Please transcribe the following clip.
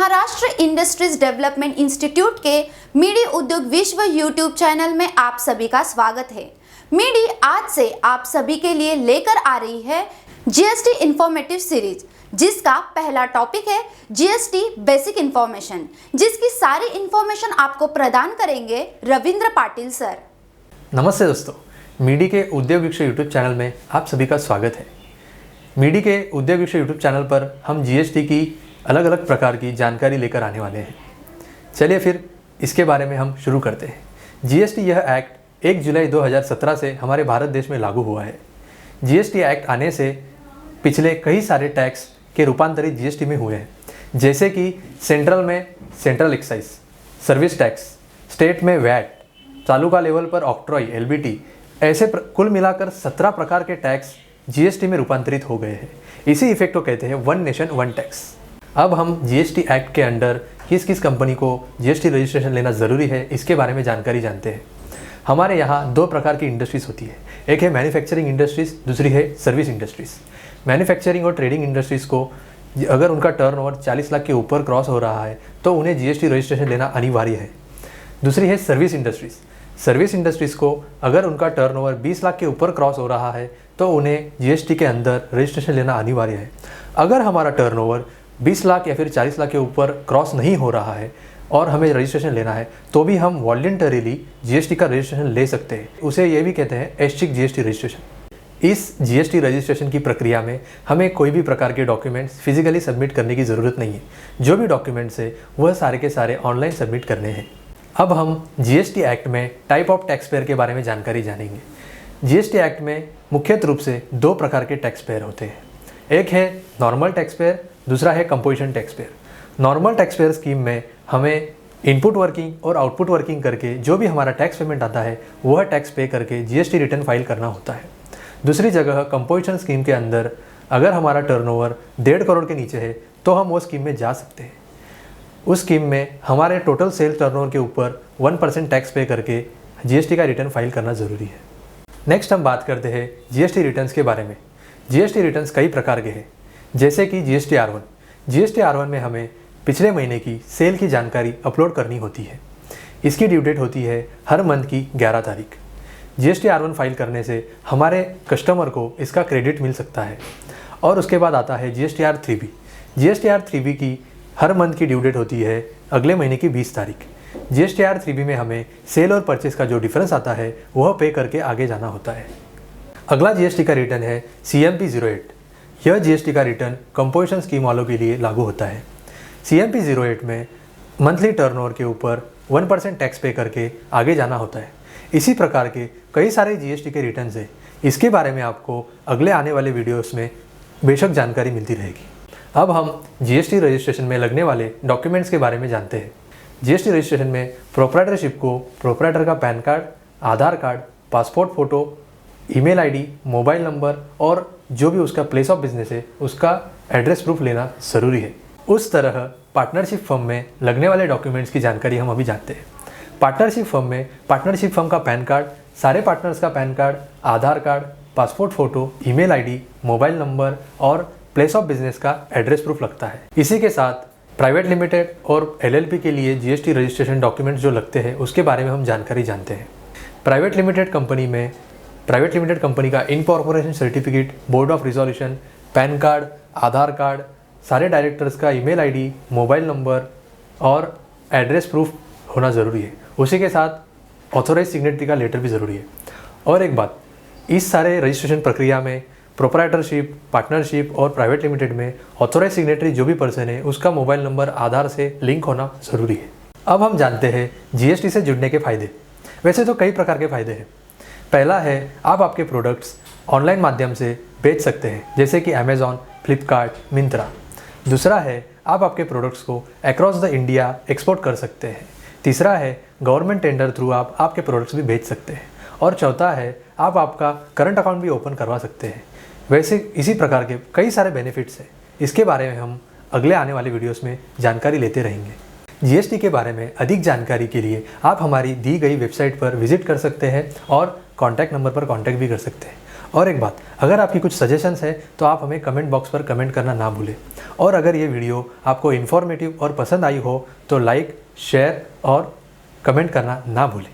Maharashtra industries development institute के midi उद्योग विश्व यूट्यूब चैनल में आप सभी का स्वागत है। मीडी आज से आप सभी के लिए लेकर आ रही है जीएसटी इंफॉर्मेटिव सीरीज, जिसका पहला टॉपिक है जीएसटी बेसिक इंफॉर्मेशन, जिसकी सारी इंफॉर्मेशन आपको प्रदान करेंगे रविंद्र पाटिल सर। नमस्ते दोस्तों, मीडी के उद्योग विश्व यूट्यूब चैनल में आप सभी का स्वागत है। मीडी के उद्योग विश्व यूट्यूब चैनल पर हम जीएसटी की अलग अलग प्रकार की जानकारी लेकर आने वाले हैं। चलिए फिर इसके बारे में हम शुरू करते हैं। जीएसटी यह एक्ट 1 जुलाई 2017 से हमारे भारत देश में लागू हुआ है। जीएसटी एक्ट आने से पिछले कई सारे टैक्स के रूपांतरित जीएसटी में हुए हैं, जैसे कि सेंट्रल में central excise, service tax, state में वैट, तालुका लेवल पर ऑक्ट्रॉय, एलबीटी, ऐसे कुल मिलाकर 17 प्रकार के टैक्स जीएसटी में रूपांतरित हो गए हैं। इसी इफेक्ट को कहते हैं वन नेशन वन टैक्स। अब हम जीएसटी एक्ट के अंडर किस किस कंपनी को जीएसटी रजिस्ट्रेशन लेना ज़रूरी है, इसके बारे में जानकारी जानते हैं। हमारे यहाँ 2 प्रकार की इंडस्ट्रीज़ होती है, एक है मैन्युफैक्चरिंग इंडस्ट्रीज़, दूसरी है सर्विस इंडस्ट्रीज़। मैन्युफैक्चरिंग और ट्रेडिंग इंडस्ट्रीज़ को अगर उनका टर्नओवर 40 लाख के ऊपर क्रॉस हो रहा है तो उन्हें जीएसटी रजिस्ट्रेशन लेना अनिवार्य है। दूसरी है सर्विस इंडस्ट्रीज़। सर्विस इंडस्ट्रीज़ को अगर उनका टर्नओवर 20 लाख के ऊपर क्रॉस हो रहा है तो उन्हें जीएसटी के अंदर रजिस्ट्रेशन लेना अनिवार्य है। अगर हमारा टर्नओवर 20 लाख या फिर 40 लाख के ऊपर क्रॉस नहीं हो रहा है और हमें रजिस्ट्रेशन लेना है तो भी हम वॉलंटरीली जीएसटी का रजिस्ट्रेशन ले सकते हैं। उसे ये भी कहते हैं ऐच्छिक जीएसटी रजिस्ट्रेशन। इस जीएसटी रजिस्ट्रेशन की प्रक्रिया में हमें कोई भी प्रकार के डॉक्यूमेंट्स फिजिकली सबमिट करने की ज़रूरत नहीं है। जो भी डॉक्यूमेंट्स है वह सारे के सारे ऑनलाइन सबमिट करने हैं। अब हम जीएसटी एक्ट में टाइप ऑफ टैक्स पेयर के बारे में जानकारी जानेंगे। जीएसटी एक्ट में मुख्यतः रूप से 2 प्रकार के टैक्स पेयर होते हैं। एक है नॉर्मल टैक्स पेयर, दूसरा है composition tax payer. Normal tax payer scheme में हमें इनपुट वर्किंग और आउटपुट वर्किंग करके जो भी हमारा टैक्स पेमेंट आता है वह टैक्स पे करके जीएसटी रिटर्न फाइल करना होता है। दूसरी जगह कंपोजिशन स्कीम के अंदर अगर हमारा टर्नओवर 1.5 करोड़ के नीचे है तो हम वो स्कीम में जा सकते हैं। उस स्कीम में हमारे टोटल सेल टर्नओवर के ऊपर 1% टैक्स पे करके जीएसटी का रिटर्न फाइल करना ज़रूरी है। नेक्स्ट हम बात करते हैं जीएसटी रिटर्न्स के बारे में। जीएसटी रिटर्न्स कई प्रकार के हैं, जैसे कि जीएसटी R1। जीएसटी R1 में हमें पिछले महीने की सेल की जानकारी अपलोड करनी होती है। इसकी ड्यू डेट होती है हर मंथ की 11 तारीख। जीएसटी R1 फाइल करने से हमारे कस्टमर को इसका क्रेडिट मिल सकता है। और उसके बाद आता है जीएसटी R3B। जीएसटी R3B की हर मंथ की ड्यू डेट होती है अगले महीने की 20 तारीख। जीएसटी R3B में हमें सेल और परचेस का जो डिफरेंस आता है वह पे करके आगे जाना होता है। अगला जीएसटी का रिटर्न है CMP 08। यह जीएसटी का रिटर्न कंपोजिशन स्कीम वालों के लिए लागू होता है। CMP 08 में मंथली टर्नओवर के ऊपर 1% टैक्स पे करके आगे जाना होता है। इसी प्रकार के कई सारे जीएसटी के रिटर्न्स हैं। इसके बारे में आपको अगले आने वाले वीडियोस में बेशक जानकारी मिलती रहेगी। अब हम जीएसटी रजिस्ट्रेशन में लगने वाले डॉक्यूमेंट्स के बारे में जानते हैं। जीएसटी रजिस्ट्रेशन में प्रोप्राइटरशिप को प्रोप्राइटर का PAN card, Aadhaar card, passport photo, email ID, mobile number और जो भी उसका प्लेस ऑफ बिजनेस है उसका एड्रेस प्रूफ लेना ज़रूरी है। उस तरह पार्टनरशिप फर्म में लगने वाले डॉक्यूमेंट्स की जानकारी हम अभी जानते हैं। पार्टनरशिप फर्म में पार्टनरशिप फर्म का पैन कार्ड, सारे पार्टनर्स का PAN card, Aadhaar card, passport photo, email ID, mobile number और प्लेस ऑफ बिजनेस का एड्रेस प्रूफ लगता है। इसी के साथ प्राइवेट लिमिटेड और LLP के लिए जीएसटी रजिस्ट्रेशन डॉक्यूमेंट्स जो लगते हैं उसके बारे में हम जानकारी जानते हैं। प्राइवेट लिमिटेड कंपनी में प्राइवेट लिमिटेड कंपनी का incorporation certificate, board of resolution, pan card, Aadhaar card, सारे डायरेक्टर्स का ईमेल आईडी, मोबाइल नंबर और एड्रेस प्रूफ होना ज़रूरी है। उसी के साथ ऑथोराइज सिग्नेटरी का लेटर भी ज़रूरी है। और एक बात, इस सारे रजिस्ट्रेशन प्रक्रिया में प्रोप्राइटरशिप, पार्टनरशिप और प्राइवेट लिमिटेड में ऑथोराइज सिग्नेटरी जो भी पर्सन है उसका मोबाइल नंबर आधार से लिंक होना ज़रूरी है। अब हम जानते हैं जीएसटी से जुड़ने के फ़ायदे। वैसे तो कई प्रकार के फ़ायदे हैं। पहला है आप आपके प्रोडक्ट्स ऑनलाइन माध्यम से बेच सकते हैं, जैसे कि अमेज़ॉन, फ्लिपकार्ट, मिंत्रा। दूसरा है आप आपके प्रोडक्ट्स को अक्रॉस द इंडिया एक्सपोर्ट कर सकते हैं। तीसरा है गवर्नमेंट टेंडर थ्रू आप आपके प्रोडक्ट्स भी बेच सकते हैं। और चौथा है आप आपका करंट अकाउंट भी ओपन करवा सकते हैं। वैसे इसी प्रकार के कई सारे बेनिफिट्स हैं। इसके बारे में हम अगले आने वाले वीडियोस में जानकारी लेते रहेंगे। जीएसटी के बारे में अधिक जानकारी के लिए आप हमारी दी गई वेबसाइट पर विजिट कर सकते हैं और कॉन्टैक्ट नंबर पर कॉन्टैक्ट भी कर सकते हैं। और एक बात, अगर आपकी कुछ सजेशंस है तो आप हमें कमेंट बॉक्स पर कमेंट करना ना भूलें। और अगर ये वीडियो आपको इन्फॉर्मेटिव और पसंद आई हो तो लाइक, शेयर और कमेंट करना ना भूलें।